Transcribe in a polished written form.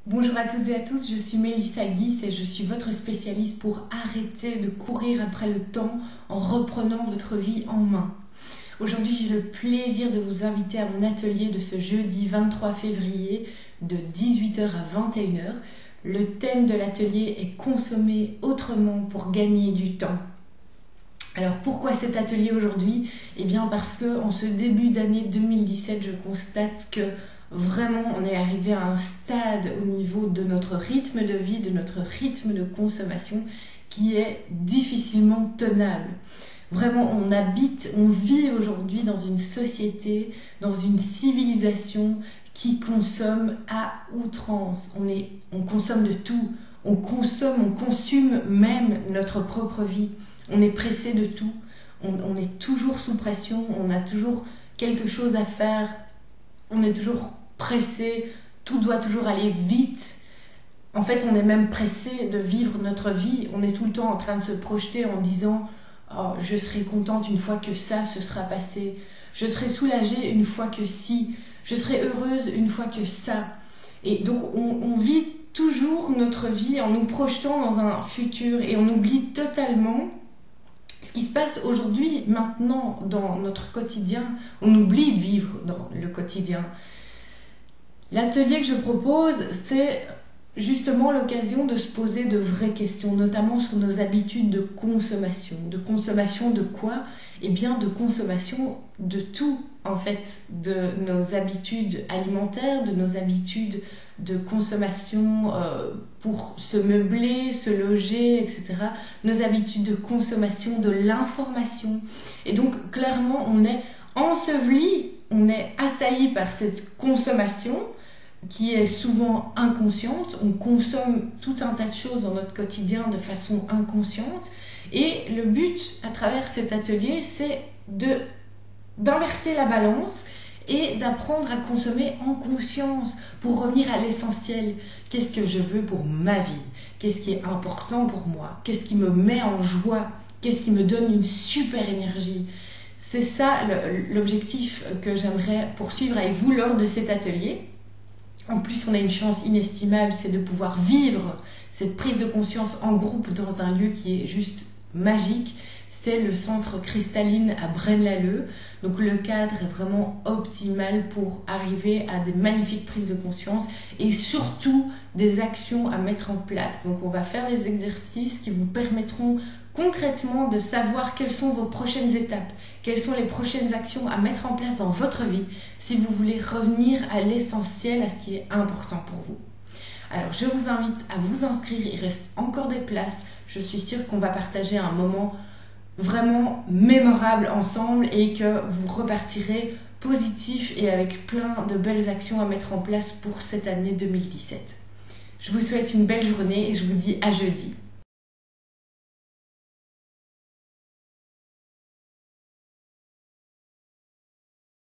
Bonjour à toutes et à tous, je suis Mélissa Guis et je suis votre spécialiste pour arrêter de courir après le temps en reprenant votre vie en main. Aujourd'hui, j'ai le plaisir de vous inviter à mon atelier de ce jeudi 23 février de 18h à 21h. Le thème de l'atelier est consommer autrement pour gagner du temps. Alors pourquoi cet atelier aujourd'hui? Eh bien parce que en ce début d'année 2017, je constate que vraiment on est arrivé à un stade au niveau de notre rythme de vie, de notre rythme de consommation qui est difficilement tenable. Vraiment, on vit aujourd'hui dans une société, dans une civilisation qui consomme à outrance. On consomme de tout. On consume même notre propre vie. On est pressé de tout. On est toujours sous pression. On a toujours quelque chose à faire. On est toujours pressé. Tout doit toujours aller vite. En fait, on est même pressé de vivre notre vie. On est tout le temps en train de se projeter en disant oh, je serai contente une fois que ça se sera passé. Je serai soulagée une fois que si. Je serai heureuse une fois que ça. Et donc, on vit toujours notre vie en nous projetant dans un futur et on oublie totalement ce qui se passe aujourd'hui, maintenant, dans notre quotidien. On oublie de vivre dans le quotidien. L'atelier que je propose, c'est justement l'occasion de se poser de vraies questions, notamment sur nos habitudes de consommation. De consommation de quoi? Eh bien, de consommation de tout, en fait, de nos habitudes alimentaires, de nos habitudes de consommation pour se meubler, se loger, etc. Nos habitudes de consommation de l'information. Et donc, clairement, on est enseveli, on est assailli par cette consommation qui est souvent inconsciente. On consomme tout un tas de choses dans notre quotidien de façon inconsciente. Et le but, à travers cet atelier, c'est d'inverser la balance et d'apprendre à consommer en conscience pour revenir à l'essentiel. Qu'est-ce que je veux pour ma vie? Qu'est-ce qui est important pour moi? Qu'est-ce qui me met en joie? Qu'est-ce qui me donne une super énergie? C'est ça l'objectif que j'aimerais poursuivre avec vous lors de cet atelier. En plus, on a une chance inestimable, c'est de pouvoir vivre cette prise de conscience en groupe dans un lieu qui est juste magique. C'est le centre Cristalline à Braine-l'Alleud. Donc le cadre est vraiment optimal pour arriver à des magnifiques prises de conscience et surtout des actions à mettre en place. Donc on va faire des exercices qui vous permettront concrètement de savoir quelles sont vos prochaines étapes, quelles sont les prochaines actions à mettre en place dans votre vie si vous voulez revenir à l'essentiel, à ce qui est important pour vous. Alors je vous invite à vous inscrire, il reste encore des places. Je suis sûre qu'on va partager un moment vraiment mémorable ensemble et que vous repartirez positif et avec plein de belles actions à mettre en place pour cette année 2017. Je vous souhaite une belle journée et je vous dis à jeudi.